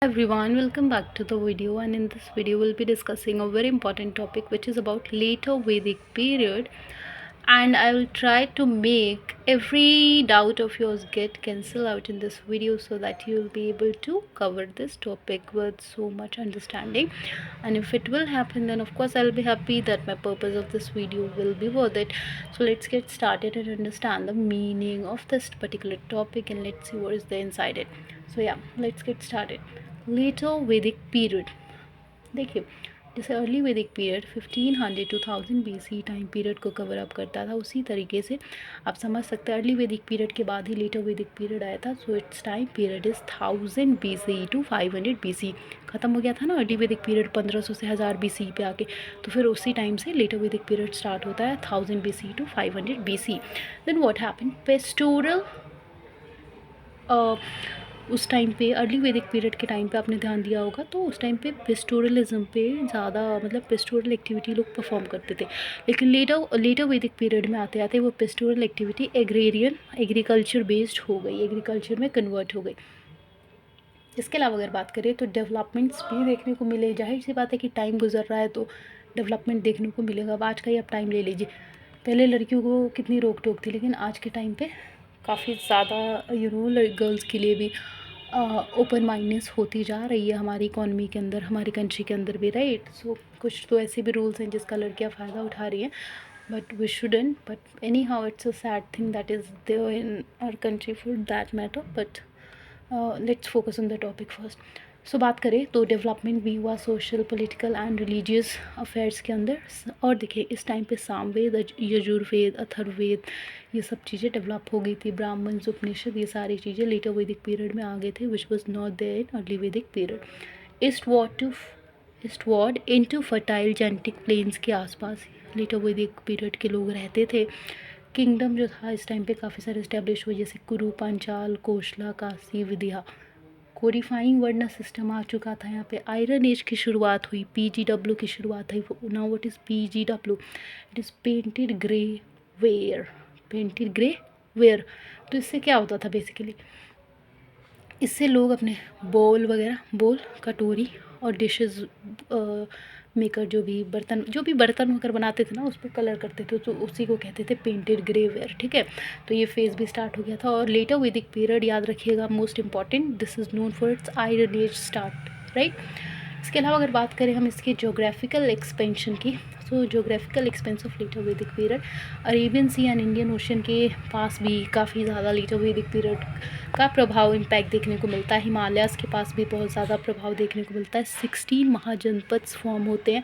Everyone, welcome back to the video, and in this video we'll be discussing a very important topic which is about later Vedic period, and I will try to make every doubt of yours get cancelled out in this video so that you will be able to cover this topic with so much understanding. And if it will happen, then of course I'll be happy that my purpose of this video will be worth it. So let's get started and understand the meaning of this particular topic, and let's see what is there inside it. So yeah, let's get started. Later Vedic period, देखिए जैसे early Vedic period 1500 to 1000 BC time period को cover up करता था, उसी तरीके से आप समझ सकते हैं अर्ली वैदिक पीरियड के बाद ही लेटर वैदिक पीरियड आया था. So its time period is 1000 BC to 500 BC. ख़त्म हो गया था ना अर्ली वैदिक पीरियड 1500 से 1000 BC पे आके, तो फिर उसी टाइम से लेटर वैदिक पीरियड स्टार्ट होता है 1000 BC to 500 BC. Then what happened, pastoral उस टाइम पे अर्ली वैदिक पीरियड के टाइम पे आपने ध्यान दिया होगा, तो उस टाइम पे पेस्टोरलिज्म पे ज़्यादा मतलब पेस्टोरल एक्टिविटी लोग परफॉर्म करते थे. लेकिन लेटर वैदिक पीरियड में आते आते वो पेस्टोरल एक्टिविटी एग्रीकल्चर बेस्ड हो गई, एग्रीकल्चर में कन्वर्ट हो गई. इसके अलावा अगर बात करें तो डेवलपमेंट्स भी देखने को मिले. जाहिर सी बात है कि टाइम गुजर रहा है तो डेवलपमेंट देखने को मिलेगा. अब आज का ही आप टाइम ले लीजिए, पहले लड़कियों को कितनी रोक टोक थी, लेकिन आज के टाइम पे काफ़ी ज़्यादा गर्ल्स के लिए भी ओपन माइंडनेस होती जा रही है हमारी इकॉनमी के अंदर, हमारी कंट्री के अंदर भी, राइट. सो कुछ तो ऐसे भी रूल्स हैं जिसका लड़कियां फ़ायदा उठा रही हैं, but we shouldn't. But anyhow it's a sad thing that is there in our country for that matter. But let's focus on the topic first. So बात करें तो डेवलपमेंट भी हुआ social, political and religious affairs के अंदर. और देखिए इस टाइम पे सामवेद, यजुर्वेद, अथर्ववेद, ये सब चीज़ें डेवलप हो गई थी. ब्राह्मण, उपनिषद, ये सारी चीज़ें लेटर वैदिक पीरियड में आ गए थे, which was not there in early Vedic period. Eastward into fertile Gangetic plains के आसपास लेटर वैदिक पीरियड के लोग रहते थे. किंगडम जो था इस टाइम पे काफ़ी सारे इस्टेब्लिश हुए, जैसे कुरु, पांचाल, कोशला, काशी, विदिया. कोडिफाइंग वर्ण सिस्टम आ चुका था यहाँ पे. आयरन एज की शुरुआत हुई, PGW की शुरुआत हुई. Now what is PGW? It is painted grey ware. Painted grey ware. तो इससे क्या होता था बेसिकली, इससे लोग अपने बोल, कटोरी और डिशेस मेकर, जो भी बर्तन वगैरह बनाते थे ना, उस पर कलर करते थे, तो उसी को कहते थे पेंटेड ग्रे वेयर. ठीक है, तो ये फेज़ भी स्टार्ट हो गया था. और लेटर वैदिक पीरियड याद रखिएगा, most important, this is known for its iron age start, right. इसके अलावा अगर बात करें हम इसके जोग्राफिकल एक्सपेंशन की, तो geographical expanse of later Vedic period, Arabian Sea and Indian Ocean के पास भी काफ़ी ज़्यादा लेटर वैदिक पीरियड का प्रभाव, इम्पैक्ट देखने को मिलता है. हिमालयाज़ के पास भी बहुत ज़्यादा प्रभाव देखने को मिलता है. 16 महाजनपद फॉर्म होते हैं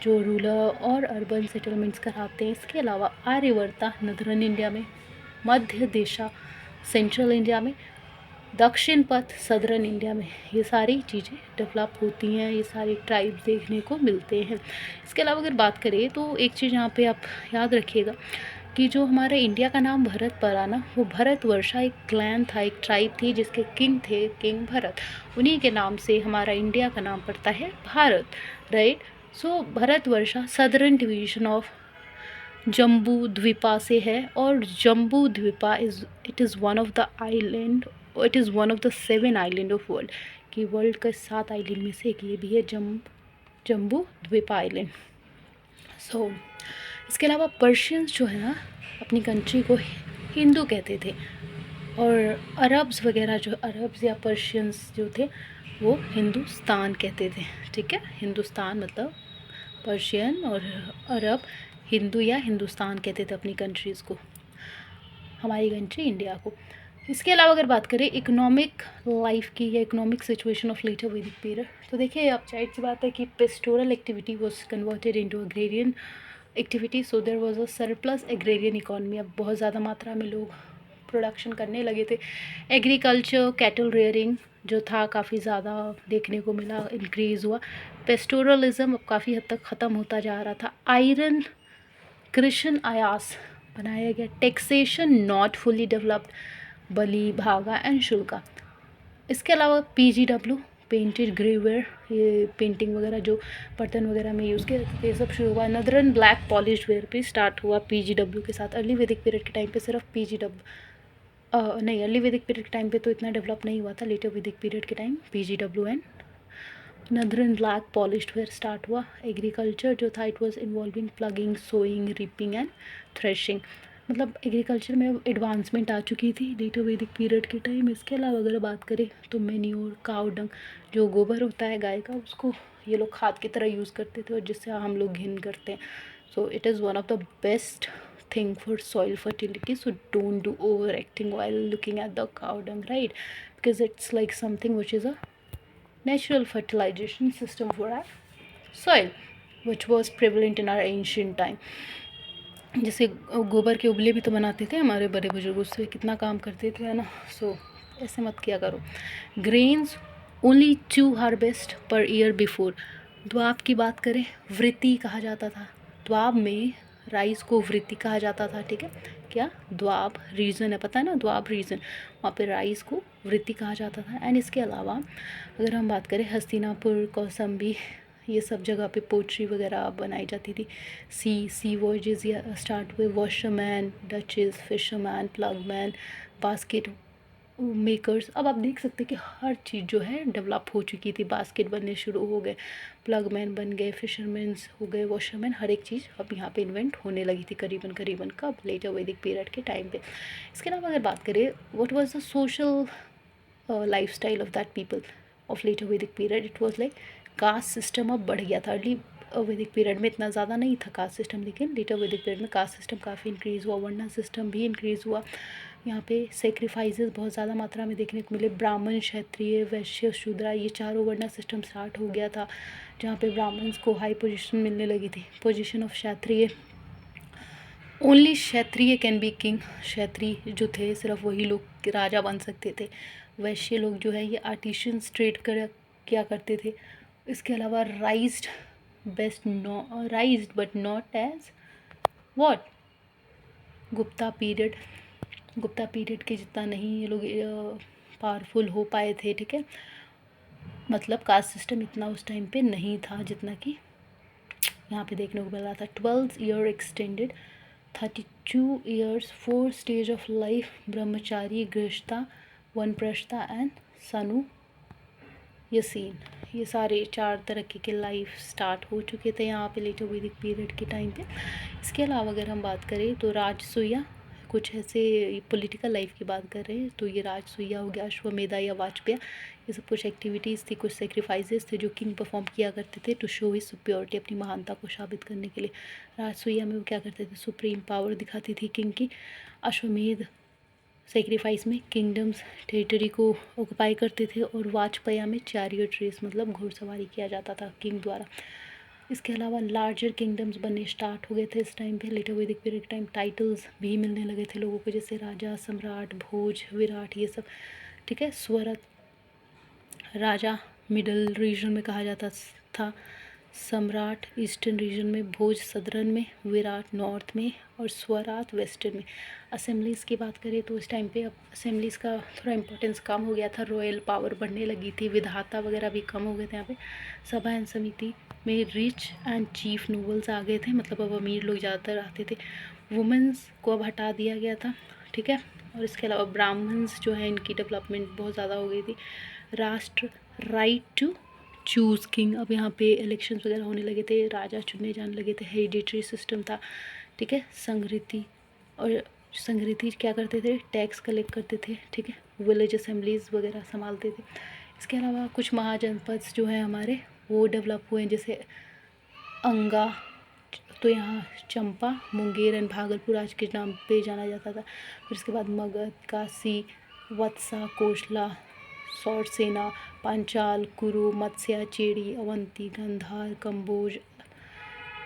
जो रूरल और अर्बन सेटलमेंट्स कराते हैं. इसके अलावा आर्यवर्ता नदरन इंडिया में, मध्य देशा सेंट्रल इंडिया में, दक्षिण पथ सदर्न इंडिया में, ये सारी चीज़ें डेवलप होती हैं, ये सारे ट्राइब्स देखने को मिलते हैं. इसके अलावा अगर बात करें तो एक चीज़ यहाँ पे आप याद रखिएगा कि जो हमारे इंडिया का नाम भरत पड़ा ना, वो भरत वर्षा एक क्लैन था, एक ट्राइब थी जिसके किंग थे किंग भरत. उन्हीं के नाम से हमारा इंडिया का नाम पड़ता है Bharat, right. So Bharat Varsha southern division of Jambu Dvipa से है, और Jambu Dvipa it is one of the island, it is one of the 7 island of world, कि वर्ल्ड का 7 आइलैंड में से एक ये भी है, जम्बू द्वीपा आइलैंड. सो इसके अलावा पर्शियंस जो है ना, अपनी कंट्री को हिंदू कहते थे, और अरब्स वगैरह, जो अरब्स या पर्शियंस जो थे, वो हिंदुस्तान कहते थे. ठीक है, हिंदुस्तान मतलब पर्शियन, और अरब हिंदू या हिंदुस्तान कहते थे अपनी कंट्रीज़ को, हमारी कंट्री इंडिया को. इसके अलावा अगर बात करें इकोनॉमिक लाइफ की या economic situation of later Vedic period, तो देखिए अब जाहिर सी बात है कि pastoral activity was converted into agrarian activity. So there was a surplus agrarian economy. अब बहुत ज़्यादा मात्रा में लोग प्रोडक्शन करने लगे थे. एग्रीकल्चर, कैटल रेयरिंग जो था काफ़ी ज़्यादा देखने को मिला, इंक्रीज़ हुआ. पेस्टोरलिज्म अब काफ़ी हद तक ख़त्म होता जा रहा था. आयरन कृष्ण आयास बनाया गया. टैक्सेशन नॉट फुली डेवलप्ड, बलि, भागा एंड शुल्का. इसके अलावा PGW, पेंटेड ग्रेवेयर, ये पेंटिंग वगैरह जो बर्तन वगैरह में यूज़ किया, ये सब शुरू हुआ. नदरन ब्लैक पॉलिश वेयर भी स्टार्ट हुआ PGW के साथ. अर्ली वैदिक पीरियड के टाइम पे सिर्फ PGW नहीं, अर्ली वैदिक पीरियड के टाइम पे तो इतना डेवलप नहीं हुआ था। लेटर वैदिक पीरियड के time PGW and northern black polished ware start हुआ। एग्रीकल्चर जो था it was involving ploughing, sowing, reaping and threshing. मतलब एग्रीकल्चर में एडवांसमेंट आ चुकी थी लेटर वैदिक पीरियड के टाइम। इसके अलावा अगर बात करें तो मैन्योर, काउ डंग, जो गोबर होता है गाय का, उसको ये लोग खाद की तरह यूज़ करते थे और जिससे हम लोग घिन करते हैं। So it is one of the best thing for soil fertility, so don't do overacting while looking at the cow dung, right? Because it's like something which is a natural fertilization system for our soil which was prevalent in our ancient time. जैसे गोबर के उबले भी तो बनाते थे हमारे बड़े बुजुर्ग, उससे कितना काम करते थे, है ना। सो ऐसे मत किया करो। Grains only 2 harvest per year before. Doab की बात करें, वृत्ति कहा जाता था। द्वाब में राइस को वृत्ति कहा जाता था, ठीक है। क्या द्वाब रीजन है, पता है ना, द्वाब रीजन, वहाँ पे राइस को वृत्ति कहा जाता था। एंड इसके अलावा अगर हम बात करें हस्तिनापुर, कौसम्बी, ये सब जगह पे पोट्री वगैरह बनाई जाती थी। सी वॉयजेज या स्टार्ट हुए। वॉशरमैन, डचेस, फिशरमैन, प्लगमैन, बास्केट मेकर्स। अब आप देख सकते हैं कि हर चीज़ जो है डेवलप हो चुकी थी। बास्केट बनने शुरू हो गए, प्लगमैन बन गए, फिशरमैन्स हो गए, वॉशरमैन, हर एक चीज़ अब यहाँ पे इन्वेंट होने लगी थी करीबन करीबन कब, लेटर वैदिक पीरियड के टाइम पे। इसके अलावा अगर बात करें what was the social lifestyle of that people of later Vedic period, it was like caste system अब बढ़ गया था। अर्ली वैदिक पीरियड में इतना ज़्यादा नहीं था कास्ट सिस्टम, लेकिन लेटर वैदिक पीरियड में कास्ट सिस्टम काफ़ी इंक्रीज़ हुआ, वर्ण सिस्टम भी इंक्रीज़ हुआ। यहाँ पे सेक्रीफाइसेस बहुत ज़्यादा मात्रा में देखने को मिले। ब्राह्मण, क्षत्रिय, वैश्य, शूद्रा, ये चारों वर्ण सिस्टम स्टार्ट हो गया था, जहाँ पे ब्राह्मण्स को हाई पोजीशन मिलने लगी थी। Position of Kshatriya, only Kshatriya can be king. Kshatriya जो थे सिर्फ वही लोग राजा बन सकते थे। वैश्य लोग जो है ये आर्टिशियंस ट्रेड किया करते थे। इसके अलावा raised but not as what, Gupta period. Gupta period के जितना नहीं ये लोग पावरफुल हो पाए थे, ठीक है। मतलब कास्ट सिस्टम इतना उस टाइम पे नहीं था जितना कि यहाँ पे देखने को मिल रहा था। 12 year extended, 32 years, 4 stage of life, Brahmachari, गृहस्था, वनप्रस्था and सनु यसीन। ये सारे 4 तरह के लाइफ स्टार्ट हो चुके थे यहाँ पे लेटर वैदिक पीरियड के टाइम पे। इसके अलावा अगर हम बात करें तो राजसूया, कुछ ऐसे पॉलिटिकल लाइफ की बात कर रहे हैं तो ये राजसूया हो गया, अश्वमेधा या वाजपेय, ये सब कुछ एक्टिविटीज़ थी, कुछ सेक्रीफाइसेस थे जो किंग परफॉर्म किया करते थे टू शो हिज सुप्योरिटी, अपनी महानता को साबित करने के लिए। राजसूया में वो क्या करते थे, सुप्रीम पावर दिखाती थी किंग की। अश्वमेध सेक्रीफाइस में किंगडम्स टेरिटरी को ऑक्युपाई करते थे। और वाजपेया में चैरियट रेस, मतलब घुड़सवारी किया जाता था किंग द्वारा। इसके अलावा लार्जर किंगडम्स बनने स्टार्ट हो गए थे इस टाइम पे। लेटर वैदिक पीरियड के टाइम टाइटल्स भी मिलने लगे थे लोगों को, जैसे राजा, सम्राट, भोज, विराट, ये सब, ठीक है। स्वरत राजा मिडल रीजन में कहा जाता था, सम्राट ईस्टर्न रीजन में, भोज सदर्न में, विराट नॉर्थ में और स्वराट वेस्टर्न में। असेंबलीज़ की बात करें तो उस टाइम पे अब असेंबलीज़ का थोड़ा इंपॉर्टेंस कम हो गया था, रॉयल पावर बढ़ने लगी थी, विधाता वगैरह भी कम हो गए थे यहाँ पे। सभा एंड समिति में रिच एंड चीफ नोबल्स आ गए थे, मतलब अब अमीर लोग ज़्यादातर आते थे। वुमेंस को अब हटा दिया गया था, ठीक है। और इसके अलावा ब्राह्मण्स जो है इनकी डेवलपमेंट बहुत ज़्यादा हो गई थी। राष्ट्र, राइट टू चूज़ किंग, अब यहाँ पे इलेक्शंस वगैरह होने लगे थे, राजा चुनने जाने लगे थे, हेरिडिटरी सिस्टम था, ठीक है। संघृति, और संघृति क्या करते थे, टैक्स कलेक्ट करते थे, ठीक है। विलेज असेंबलीज़ वगैरह संभालते थे। इसके अलावा कुछ महाजनपद जो है हमारे वो डेवलप हुए हैं, जैसे अंगा, तो यहाँ चंपा, मुंगेर एंड भागलपुर आज के नाम पे जाना जाता था। फिर इसके बाद मगध, काशी, वत्सा, कोशला, सौरसेना, पांचाल, कुरु, मत्स्य, चेड़ी, अवंती, गंधार, कंबोज,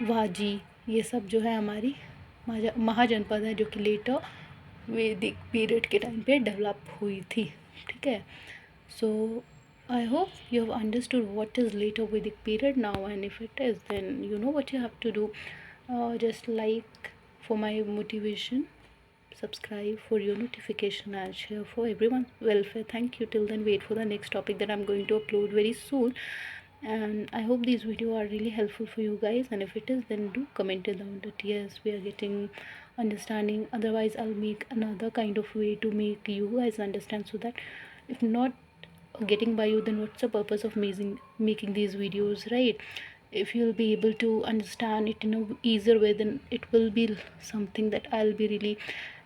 वाजी, ये सब जो है हमारी महाजनपद है जो कि लेटर वैदिक पीरियड के टाइम पे डेवलप हुई थी, ठीक है। सो I hope you have understood what is later Vedic period now, and if it is, then you know what you have to do. Just like for my motivation, subscribe for your notification and share for everyone welfare. Thank you. Till then, wait for the next topic that I'm going to upload very soon. and I hope these videos are really helpful for you guys, and if it is, then do comment it down that yes, we are getting understanding. Otherwise I'll make another kind of way to make you guys understand, so that if not getting by you, then what's the purpose of making these videos, right? If you'll be able to understand it in a easier way, then it will be something that I'll be really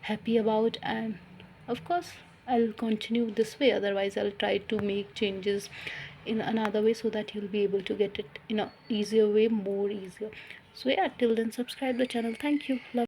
happy about. And of course I'll continue this way, otherwise I'll try to make changes in another way, so that you'll be able to get it in a easier way, more easier. So yeah, till then, subscribe the channel. Thank you. Love.